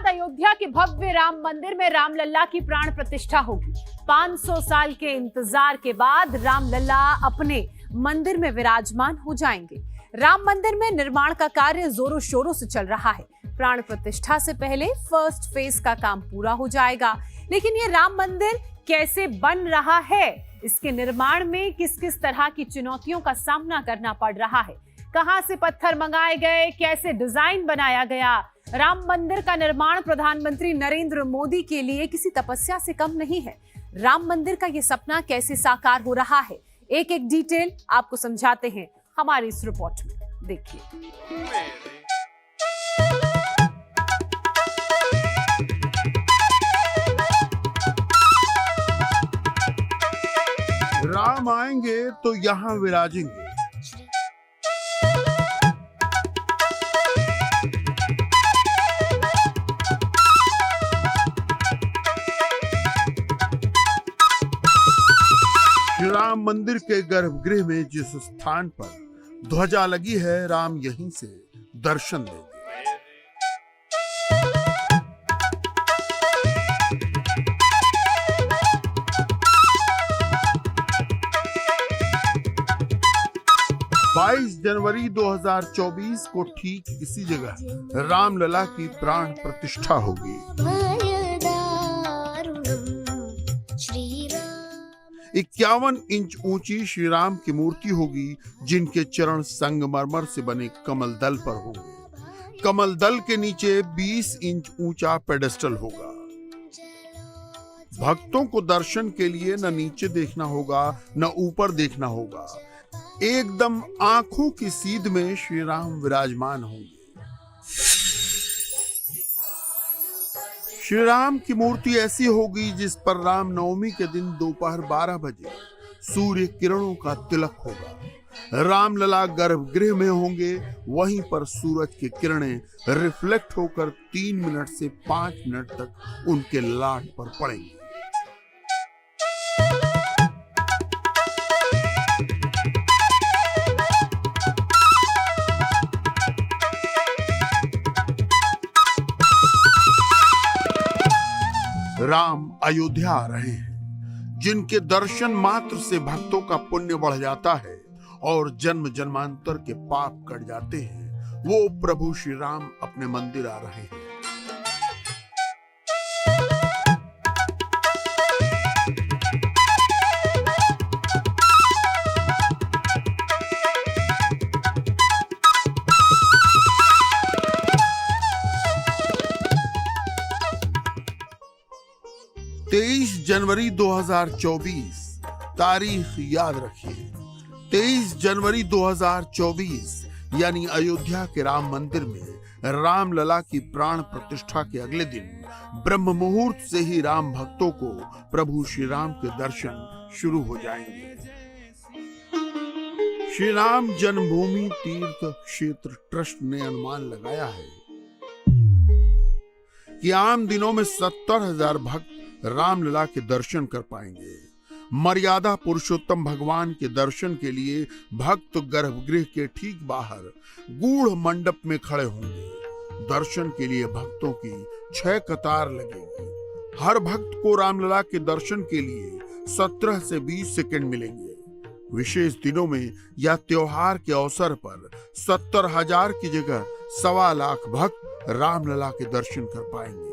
अयोध्या के भव्य राम मंदिर में रामलला की प्राण प्रतिष्ठा होगी। 500 साल के इंतजार के बाद रामलला अपने मंदिर में विराजमान हो जाएंगे। राम मंदिर में निर्माण का कार्य जोरों शोरों से चल रहा है। प्राण प्रतिष्ठा से पहले फर्स्ट फेज का काम पूरा हो जाएगा। लेकिन ये राम मंदिर कैसे बन रहा है, इसके निर्माण में किस किस तरह की चुनौतियों का सामना करना पड़ रहा है, कहां से पत्थर मंगाए गए, कैसे डिजाइन बनाया गया। राम मंदिर का निर्माण प्रधानमंत्री नरेंद्र मोदी के लिए किसी तपस्या से कम नहीं है। राम मंदिर का ये सपना कैसे साकार हो रहा है, एक एक डिटेल आपको समझाते हैं हमारी इस रिपोर्ट में। देखिए। राम आएंगे तो यहाँ विराजेंगे। श्री राम मंदिर के गर्भगृह में जिस स्थान पर ध्वजा लगी है, राम यहीं से दर्शन देंगे। 22 जनवरी 2024 को ठीक इसी जगह रामलला की प्राण प्रतिष्ठा होगी। 51 इंच ऊंची श्री राम की मूर्ति होगी, जिनके चरण संगमरमर से बने कमल दल पर होंगे। कमल दल के नीचे 20 इंच ऊंचा पेडेस्टल होगा। भक्तों को दर्शन के लिए न नीचे देखना होगा न ऊपर देखना होगा, एकदम आंखों की सीध में श्री राम विराजमान होंगे। श्री राम की मूर्ति ऐसी होगी जिस पर राम नवमी के दिन दोपहर 12 बजे सूर्य किरणों का तिलक होगा। रामलला गर्भगृह में होंगे, वहीं पर सूरज की किरणें रिफ्लेक्ट होकर 3 मिनट से 5 मिनट तक उनके लाट पर पड़ेंगी। राम अयोध्या आ रहे हैं, जिनके दर्शन मात्र से भक्तों का पुण्य बढ़ जाता है और जन्म जन्मांतर के पाप कट जाते हैं। वो प्रभु श्री राम अपने मंदिर आ रहे हैं। जनवरी 2024 तारीख याद रखिए। 23 जनवरी 2024 यानी अयोध्या के राम मंदिर में रामलला की प्राण प्रतिष्ठा के अगले दिन ब्रह्म मुहूर्त से ही राम भक्तों को प्रभु श्री राम के दर्शन शुरू हो जाएंगे। श्री राम जन्मभूमि तीर्थ क्षेत्र ट्रस्ट ने अनुमान लगाया है कि आम दिनों में 70,000 भक्त रामलला के दर्शन कर पाएंगे। मर्यादा पुरुषोत्तम भगवान के दर्शन के लिए भक्त गर्भगृह के ठीक बाहर गूढ़ मंडप में खड़े होंगे। दर्शन के लिए भक्तों की 6 कतार लगेगी। हर भक्त को रामलला के दर्शन के लिए 17 से 20 सेकंड मिलेंगे। विशेष दिनों में या त्योहार के अवसर पर 70,000 की जगह 1.25 लाख भक्त रामलला के दर्शन कर पाएंगे।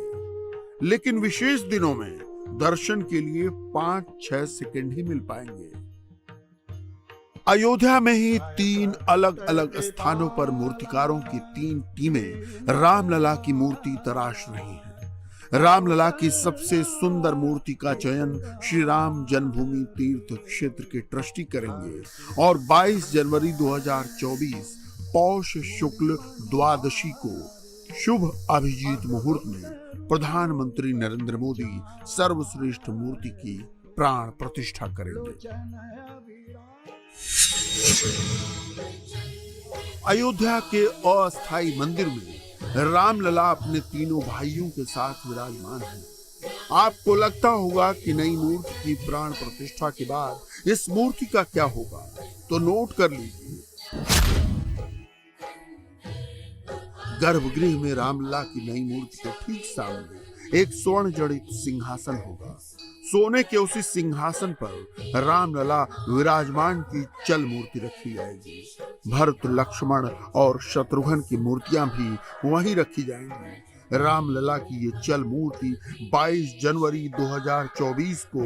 लेकिन विशेष दिनों में दर्शन के लिए 5-6 सेकंड ही मिल पाएंगे। अयोध्या में ही 3 अलग अलग स्थानों पर मूर्तिकारों की 3 टीमें रामलला की मूर्ति तराश रही हैं। रामलला की सबसे सुंदर मूर्ति का चयन श्री राम जन्मभूमि तीर्थ क्षेत्र के ट्रस्टी करेंगे और 22 जनवरी 2024 पौष शुक्ल द्वादशी को शुभ अभिजीत मुहूर्त में प्रधानमंत्री नरेंद्र मोदी सर्वश्रेष्ठ मूर्ति की प्राण प्रतिष्ठा करेंगे। अयोध्या के अस्थायी मंदिर में रामलला अपने तीनों भाइयों के साथ विराजमान हैं। आपको लगता होगा कि नई मूर्ति की प्राण प्रतिष्ठा के बाद इस मूर्ति का क्या होगा, तो नोट कर लीजिए। गर्भगृह में रामलला की नई मूर्ति के ठीक सामने एक स्वर्ण जड़ित सिंहासन होगा। सोने के उसी सिंहासन पर रामलला विराजमान की चल मूर्ति रखी जाएगी। भरत, लक्ष्मण और शत्रुघ्न की मूर्तियां भी वहीं रखी जाएंगी। रामलला की ये चल मूर्ति 22 जनवरी 2024 को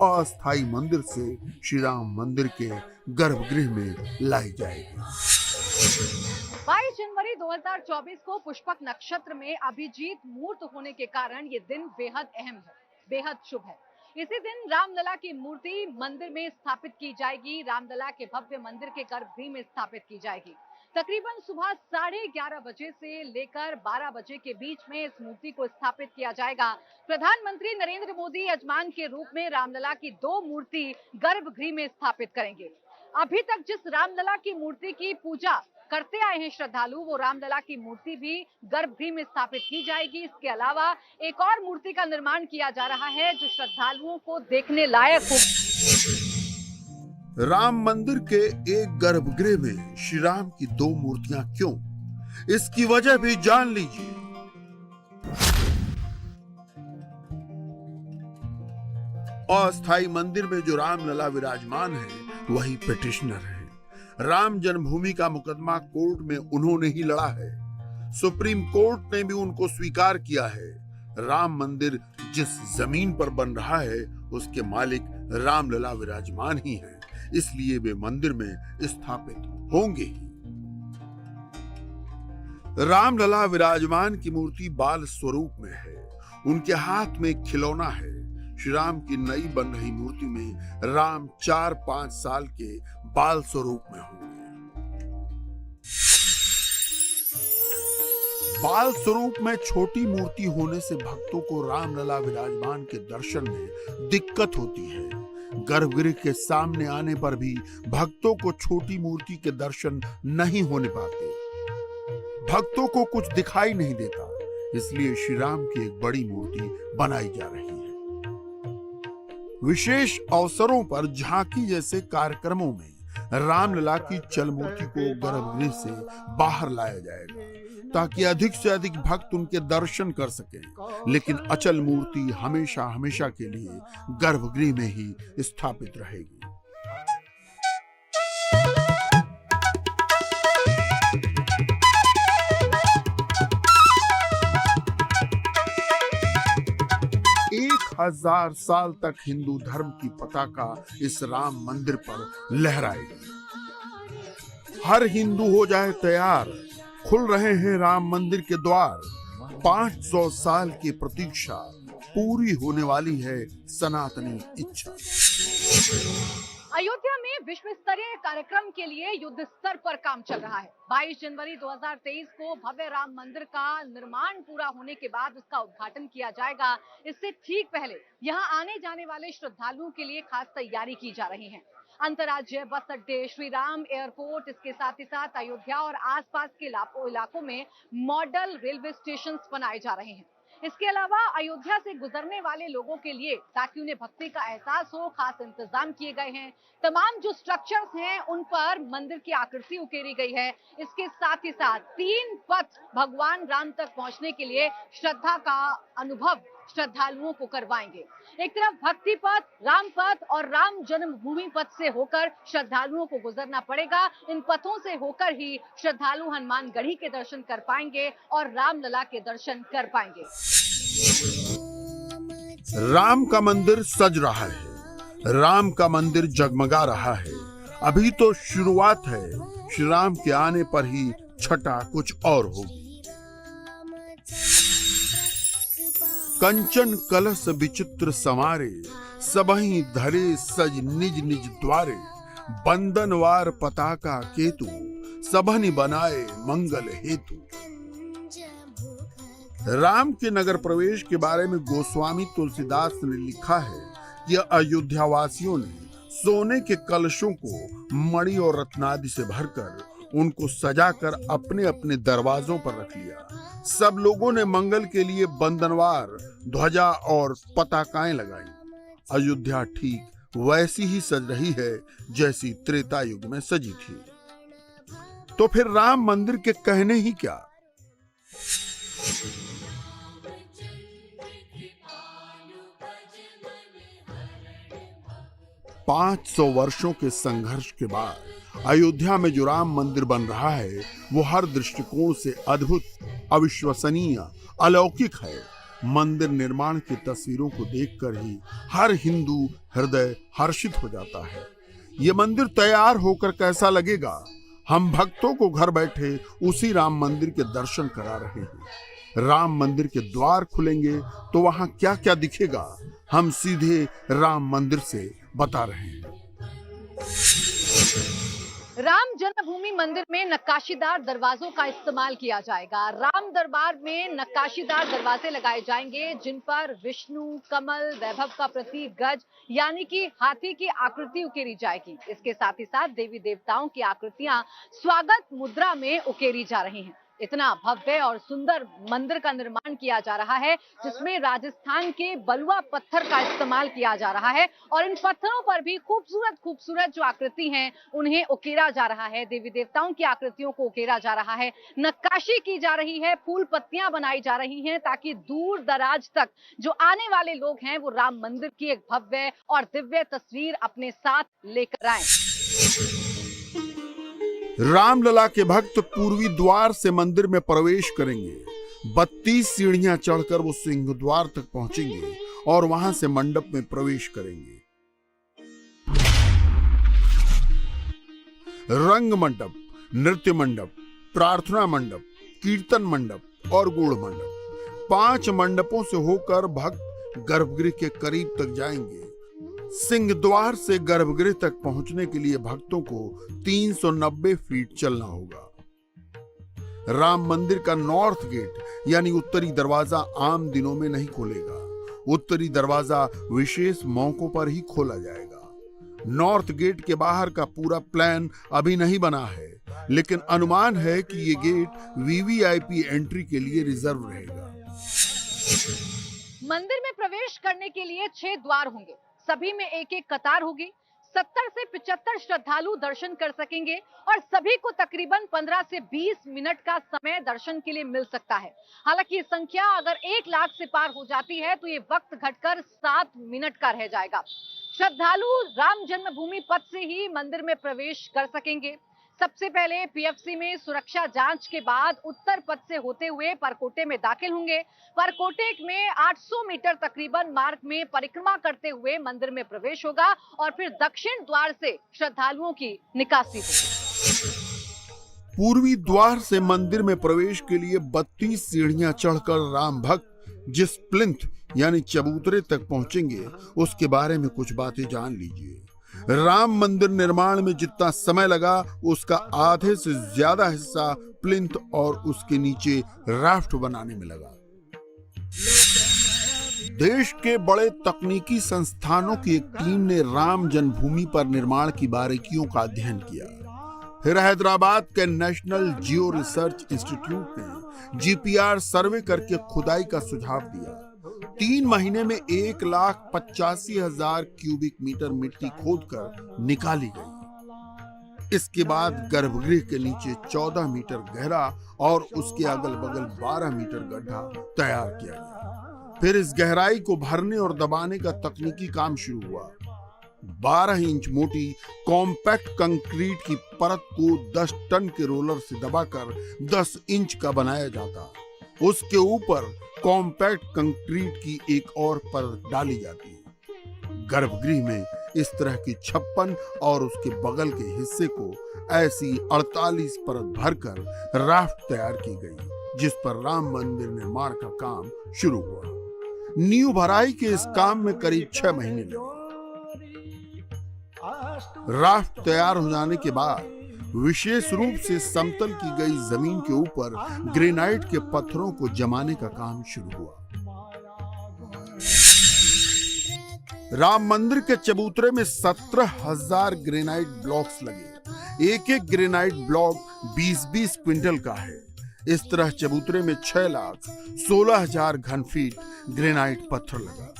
अस्थायी मंदिर से श्री राम मंदिर के गर्भगृह में लाई जाएगी। 22 जनवरी 2024 को पुष्पक नक्षत्र में अभिजीत मुहूर्त होने के कारण ये दिन बेहद अहम है, बेहद शुभ है। इसी दिन रामलला की मूर्ति मंदिर में स्थापित की जाएगी। रामलला के भव्य मंदिर के गर्भगृह में स्थापित की जाएगी। तकरीबन सुबह 11:30 बजे से लेकर 12 बजे के बीच में इस मूर्ति को स्थापित किया जाएगा। प्रधानमंत्री नरेंद्र मोदी यजमान के रूप में रामलला की 2 मूर्ति गर्भगृह में स्थापित करेंगे। अभी तक जिस रामलला की मूर्ति की पूजा करते आए हैं श्रद्धालु, वो रामलला की मूर्ति भी गर्भगृह में स्थापित की जाएगी। इसके अलावा एक और मूर्ति का निर्माण किया जा रहा है जो श्रद्धालुओं को देखने लायक हो। राम मंदिर के एक गर्भगृह में श्री राम की 2 मूर्तियां क्यों, इसकी वजह भी जान लीजिए। अस्थायी मंदिर में जो रामलला विराजमान है वही पिटिशनर है। राम जन्मभूमि का मुकदमा कोर्ट में उन्होंने ही लड़ा है। सुप्रीम कोर्ट ने भी उनको स्वीकार किया है। राम मंदिर जिस जमीन पर बन रहा है उसके मालिक रामलला विराजमान ही हैं, इसलिए वे मंदिर में स्थापित होंगे ही। रामलला विराजमान की मूर्ति बाल स्वरूप में है। उनके हाथ में खिलौना है। श्री राम की नई बन रही मूर्ति में राम 4-5 साल के बाल स्वरूप में होंगे। बाल स्वरूप में छोटी मूर्ति होने से भक्तों को रामलला विराजमान के दर्शन में दिक्कत होती है। गर्भगृह के सामने आने पर भी भक्तों को छोटी मूर्ति के दर्शन नहीं होने पाते। भक्तों को कुछ दिखाई नहीं देता, इसलिए श्री राम की एक बड़ी मूर्ति बनाई जा रही है। विशेष अवसरों पर झांकी जैसे कार्यक्रमों में रामलला की चल मूर्ति को गर्भगृह से बाहर लाया जाएगा ताकि अधिक से अधिक भक्त उनके दर्शन कर सकें। लेकिन अचल मूर्ति हमेशा हमेशा के लिए गर्भगृह में ही स्थापित रहेगी। हजार साल तक हिंदू धर्म की पताका इस राम मंदिर पर लहराएगी। हर हिंदू हो जाए तैयार, खुल रहे हैं राम मंदिर के द्वार। 500 साल की प्रतीक्षा पूरी होने वाली है सनातनी इच्छा। अयोध्या में विश्व स्तरीय कार्यक्रम के लिए युद्ध स्तर पर काम चल रहा है। 22 जनवरी 2023 को भव्य राम मंदिर का निर्माण पूरा होने के बाद उसका उद्घाटन किया जाएगा। इससे ठीक पहले यहां आने जाने वाले श्रद्धालुओं के लिए खास तैयारी की जा रही है। अंतर्राज्यीय बस अड्डे, श्री राम एयरपोर्ट, इसके साथ ही साथ अयोध्या और आसपास के इलाकों में मॉडल रेलवे स्टेशन बनाए जा रहे हैं। इसके अलावा अयोध्या से गुजरने वाले लोगों के लिए ताकि उन्हें भक्ति का एहसास हो, खास इंतजाम किए गए हैं। तमाम जो स्ट्रक्चर्स हैं उन पर मंदिर की आकृति उकेरी गई है। इसके साथ ही साथ 3 पथ भगवान राम तक पहुंचने के लिए श्रद्धा का अनुभव श्रद्धालुओं को करवाएंगे। एक तरफ भक्ति पथ, राम पथ और राम जन्मभूमि पथ से होकर श्रद्धालुओं को गुजरना पड़ेगा। इन पथों से होकर ही श्रद्धालु हनुमान गढ़ी के दर्शन कर पाएंगे और रामलला के दर्शन कर पाएंगे। राम का मंदिर सज रहा है, राम का मंदिर जगमगा रहा है। अभी तो शुरुआत है, श्री राम के आने पर ही छटा कुछ और होगी। कंचन कलश विचित्र संवारे, सबहि धरे सज निज निज द्वारे। बंदनवार पताका केतु, सबनि बनाए मंगल हेतु। राम के नगर प्रवेश के बारे में गोस्वामी तुलसीदास ने लिखा है कि अयोध्या वासियों ने सोने के कलशों को मणि और रत्नादि से भरकर उनको सजाकर अपने अपने दरवाजों पर रख लिया। सब लोगों ने मंगल के लिए बंदनवार ध्वजा और पताकाएं लगाई। अयोध्या ठीक वैसी ही सज रही है जैसी त्रेता युग में सजी थी। तो फिर राम मंदिर के कहने ही क्या। पांच 500 वर्षों के संघर्ष के बाद अयोध्या में जो राम मंदिर बन रहा है वो हर दृष्टिकोण से अद्भुत, अविश्वसनीय, अलौकिक है। मंदिर निर्माण की तस्वीरों को देखकर ही हर हिंदू हृदय हर्षित हो जाता है। ये मंदिर तैयार होकर कैसा लगेगा, हम भक्तों को घर बैठे उसी राम मंदिर के दर्शन करा रहे हैं। राम मंदिर के द्वार खुलेंगे तो वहां क्या क्या दिखेगा, हम सीधे राम मंदिर से बता रहे हैं। राम जन्मभूमि मंदिर में नक्काशीदार दरवाजों का इस्तेमाल किया जाएगा। राम दरबार में नक्काशीदार दरवाजे लगाए जाएंगे जिन पर विष्णु, कमल, वैभव का प्रतीक गज यानी कि हाथी की आकृति उकेरी जाएगी। इसके साथ ही साथ देवी देवताओं की आकृतियां स्वागत मुद्रा में उकेरी जा रही हैं। इतना भव्य और सुंदर मंदिर का निर्माण किया जा रहा है जिसमें राजस्थान के बलुआ पत्थर का इस्तेमाल किया जा रहा है और इन पत्थरों पर भी खूबसूरत खूबसूरत जो आकृति हैं उन्हें उकेरा जा रहा है। देवी देवताओं की आकृतियों को उकेरा जा रहा है, नक्काशी की जा रही है, फूल पत्तियां बनाई जा रही हैं ताकि दूर दराज तक जो आने वाले लोग हैं वो राम मंदिर की एक भव्य और दिव्य तस्वीर अपने साथ लेकर आए। रामलला के भक्त पूर्वी द्वार से मंदिर में प्रवेश करेंगे। 32 सीढ़ियां चढ़कर वो सिंह द्वार तक पहुंचेंगे और वहां से मंडप में प्रवेश करेंगे। रंग मंडप, नृत्य मंडप, प्रार्थना मंडप, कीर्तन मंडप और गुड़ मंडप, 5 मंडपों से होकर भक्त गर्भगृह के करीब तक जाएंगे। सिंह द्वार से गर्भगृह तक पहुंचने के लिए भक्तों को 390 फीट चलना होगा। राम मंदिर का नॉर्थ गेट यानी उत्तरी दरवाजा आम दिनों में नहीं खोलेगा। उत्तरी दरवाजा विशेष मौकों पर ही खोला जाएगा। नॉर्थ गेट के बाहर का पूरा प्लान अभी नहीं बना है, लेकिन अनुमान है कि ये गेट वीवीआईपी एंट्री के लिए रिजर्व रहेगा। मंदिर में प्रवेश करने के लिए 6 द्वार होंगे, सभी में एक एक कतार होगी। 70 से 75 श्रद्धालु दर्शन कर सकेंगे और सभी को तकरीबन 15 से 20 मिनट का समय दर्शन के लिए मिल सकता है। हालांकि ये संख्या अगर 1 लाख से पार हो जाती है तो ये वक्त घटकर 7 मिनट का रह जाएगा। श्रद्धालु राम जन्मभूमि पथ से ही मंदिर में प्रवेश कर सकेंगे। सबसे पहले पीएफसी में सुरक्षा जांच के बाद उत्तर पथ से होते हुए परकोटे में दाखिल होंगे। परकोटे में 800 मीटर तकरीबन मार्ग में परिक्रमा करते हुए मंदिर में प्रवेश होगा और फिर दक्षिण द्वार से श्रद्धालुओं की निकासी होगी। पूर्वी द्वार से मंदिर में प्रवेश के लिए 32 सीढ़ियां चढ़कर राम भक्त जिस प्लिंथ यानी चबूतरे तक पहुंचेंगे उसके बारे में कुछ बातें जान लीजिए। राम मंदिर निर्माण में जितना समय लगा उसका आधे से ज्यादा हिस्सा प्लिंथ और उसके नीचे राफ्ट बनाने में लगा। देश के बड़े तकनीकी संस्थानों की एक टीम ने राम जन्मभूमि पर निर्माण की बारीकियों का अध्ययन किया। फिर हैदराबाद के नेशनल जियो रिसर्च इंस्टीट्यूट ने जीपीआर सर्वे करके खुदाई का सुझाव दिया। 3 महीने में 1,85,000 क्यूबिक मीटर मिट्टी खोदकर निकाली गई। इसके बाद गर्भगृह के नीचे 14 मीटर गहरा और उसके अगल बगल 12 मीटर गड्ढा तैयार किया गया। फिर इस गहराई को भरने और दबाने का तकनीकी काम शुरू हुआ। 12 इंच मोटी कॉम्पैक्ट कंक्रीट की परत को 10 टन के रोलर से दबाकर 10 इंच का बनाया जाता। उसके ऊपर कॉम्पैक्ट कंक्रीट की एक और परत डाली जाती है। गर्भगृह में इस तरह की 56 और उसके बगल के हिस्से को ऐसी 48 परत भरकर राफ्ट तैयार की गई, जिस पर राम मंदिर निर्माण का काम शुरू हुआ। नींव भराई के इस काम में करीब 6 महीने लगे। राफ्ट तैयार हो जाने के बाद विशेष रूप से समतल की गई जमीन के ऊपर ग्रेनाइट के पत्थरों को जमाने का काम शुरू हुआ। राम मंदिर के चबूतरे में 17,000 ग्रेनाइट ब्लॉक्स लगे। एक एक ग्रेनाइट ब्लॉक 20-20 क्विंटल का है। इस तरह चबूतरे में 6,16,000 घन फीट ग्रेनाइट पत्थर लगा।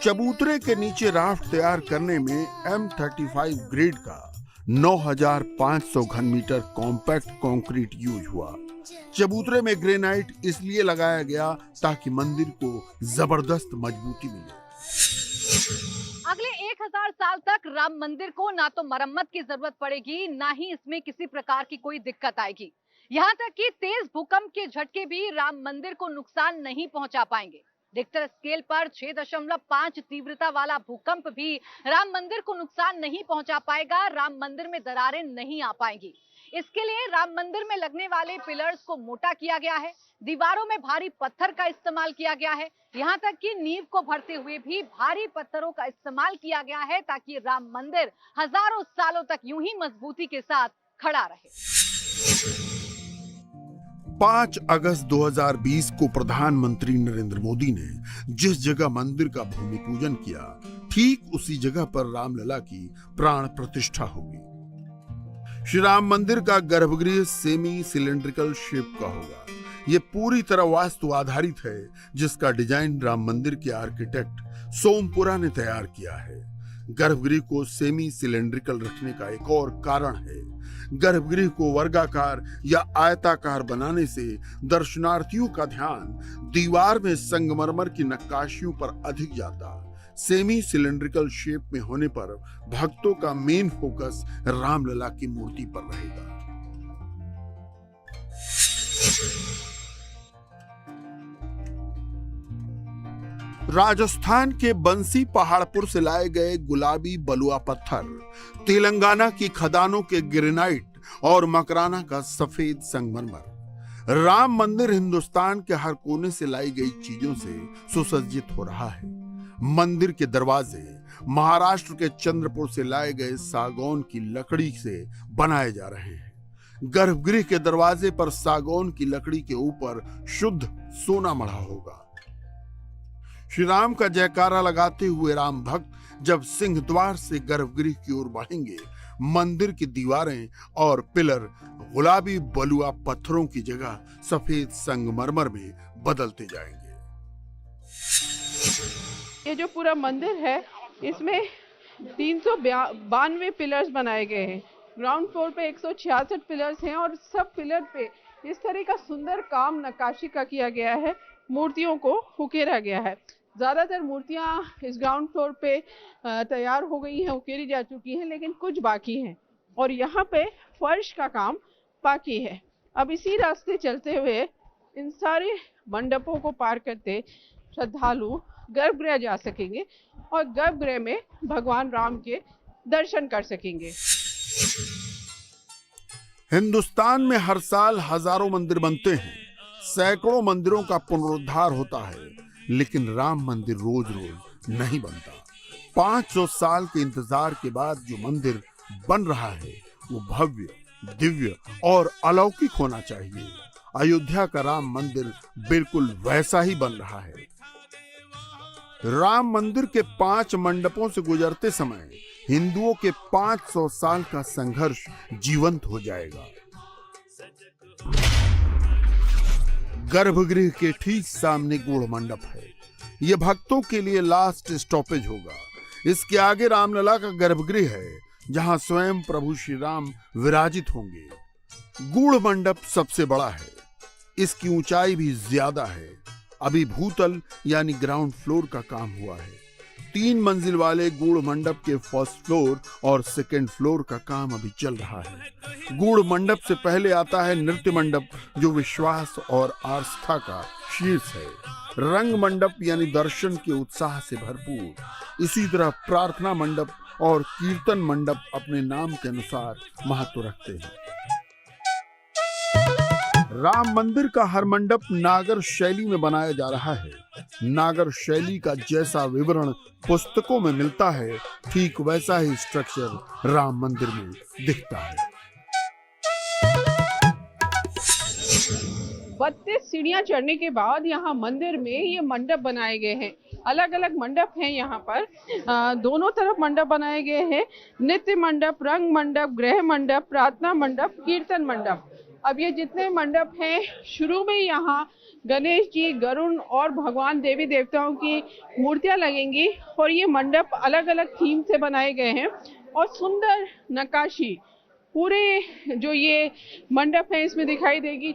चबूतरे के नीचे राफ्ट तैयार करने में M35 ग्रेड का 9,500 घन मीटर कॉम्पैक्ट कंक्रीट यूज हुआ। चबूतरे में ग्रेनाइट इसलिए लगाया गया ताकि मंदिर को जबरदस्त मजबूती मिले। अगले 1000 साल तक राम मंदिर को ना तो मरम्मत की जरूरत पड़ेगी, ना ही इसमें किसी प्रकार की कोई दिक्कत आएगी। यहाँ तक कि तेज भूकंप के झटके भी राम मंदिर को नुकसान नहीं पहुंचा पाएंगे। रिक्टर स्केल पर 6.5 तीव्रता वाला भूकंप भी राम मंदिर को नुकसान नहीं पहुंचा पाएगा। राम मंदिर में दरारें नहीं आ पाएंगी। इसके लिए राम मंदिर में लगने वाले पिलर्स को मोटा किया गया है, दीवारों में भारी पत्थर का इस्तेमाल किया गया है, यहाँ तक कि नींव को भरते हुए भी भारी पत्थरों का इस्तेमाल किया गया है ताकि राम मंदिर हजारों सालों तक यूं ही मजबूती के साथ खड़ा रहे। 5 अगस्त 2020 को प्रधानमंत्री नरेंद्र मोदी ने जिस जगह मंदिर का भूमि पूजन किया, ठीक उसी जगह पर रामलला की प्राण प्रतिष्ठा होगी। श्री राम मंदिर का गर्भगृह सेमी सिलेंड्रिकल शेप का होगा। ये पूरी तरह वास्तु आधारित है, जिसका डिजाइन राम मंदिर के आर्किटेक्ट सोमपुरा ने तैयार किया है। गर्भगृह को सेमी सिलेंड्रिकल रखने का एक और कारण है, गर्भगृह को वर्गाकार या आयताकार बनाने से दर्शनार्थियों का ध्यान दीवार में संगमरमर की नक्काशियों पर अधिक जाता। सेमी सिलेंड्रिकल शेप में होने पर भक्तों का मेन फोकस रामलला की मूर्ति पर रहेगा। राजस्थान के बंसी पहाड़पुर से लाए गए गुलाबी बलुआ पत्थर, तेलंगाना की खदानों के ग्रेनाइट और मकराना का सफेद संगमरमर, राम मंदिर हिंदुस्तान के हर कोने से लाई गई चीजों से सुसज्जित हो रहा है। मंदिर के दरवाजे महाराष्ट्र के चंद्रपुर से लाए गए सागौन की लकड़ी से बनाए जा रहे हैं। गर्भगृह के दरवाजे पर सागौन की लकड़ी के ऊपर शुद्ध सोना मढ़ा होगा। श्री राम का जयकारा लगाते हुए राम भक्त जब सिंह द्वार से गर्भगृह की ओर बढ़ेंगे, मंदिर की दीवारें और पिलर गुलाबी बलुआ पत्थरों की जगह सफेद संगमरमर में बदलते जाएंगे। ये जो पूरा मंदिर है, इसमें 392 पिलर्स बनाए गए हैं। ग्राउंड फ्लोर पे 166 पिलर्स हैं और सब पिलर पे इस तरह का सुंदर काम नक्काशी का किया गया है। मूर्तियों को उकेरा गया है। ज़्यादातर मूर्तियां इस ग्राउंड फ्लोर पे तैयार हो गई हैं, उकेरी जा चुकी हैं, लेकिन कुछ बाकी हैं और यहाँ पे फर्श का काम बाकी है। अब इसी रास्ते चलते हुए इन सारे मंडपों को पार करते श्रद्धालु गर्भगृह जा सकेंगे और गर्भगृह में भगवान राम के दर्शन कर सकेंगे। हिंदुस्तान में हर साल हजारों मंदिर बनते हैं, सैकड़ों मंदिरों का पुनरुद्धार होता है, लेकिन राम मंदिर रोज रोज नहीं बनता। 500 साल के इंतजार के बाद जो मंदिर बन रहा है वो भव्य, दिव्य और अलौकिक होना चाहिए। अयोध्या का राम मंदिर बिल्कुल वैसा ही बन रहा है। राम मंदिर के 5 मंडपों से गुजरते समय हिंदुओं के 500 साल का संघर्ष जीवंत हो जाएगा। गर्भगृह के ठीक सामने गुड़ मंडप है। यह भक्तों के लिए लास्ट स्टॉपेज होगा। इसके आगे रामलला का गर्भगृह है, जहां स्वयं प्रभु श्री राम विराजित होंगे। गुड़ मंडप सबसे बड़ा है, इसकी ऊंचाई भी ज्यादा है। अभी भूतल यानी ग्राउंड फ्लोर का काम हुआ है। 3 मंजिल वाले गुड़ मंडप के फर्स्ट फ्लोर और सेकेंड फ्लोर का काम अभी चल रहा है। गुड़ मंडप से पहले आता है नृत्य मंडप, जो विश्वास और आस्था का शीर्ष है। रंग मंडप यानी दर्शन के उत्साह से भरपूर। इसी तरह प्रार्थना मंडप और कीर्तन मंडप अपने नाम के अनुसार महत्व रखते हैं। राम मंदिर का हर मंडप नागर शैली में बनाया जा रहा है। नागर शैली का जैसा विवरण पुस्तकों में मिलता है, ठीक वैसा ही स्ट्रक्चर राम मंदिर में दिखता है। 32 सीढ़ियां चढ़ने के बाद यहाँ मंदिर में ये मंडप बनाए गए हैं। अलग अलग मंडप हैं यहाँ पर। दोनों तरफ मंडप बनाए गए हैं। नित्य मंडप, रंग मंडप, गृह मंडप, प्रार्थना मंडप, कीर्तन मंडप। अब ये जितने मंडप हैं, शुरू में यहाँ गणेश जी, गरुण और भगवान देवी देवताओं की मूर्तियां लगेंगी और ये मंडप अलग अलग थीम से बनाए गए हैं। और सुंदर नक्काशी पूरे जो ये मंडप है इसमें दिखाई देगी।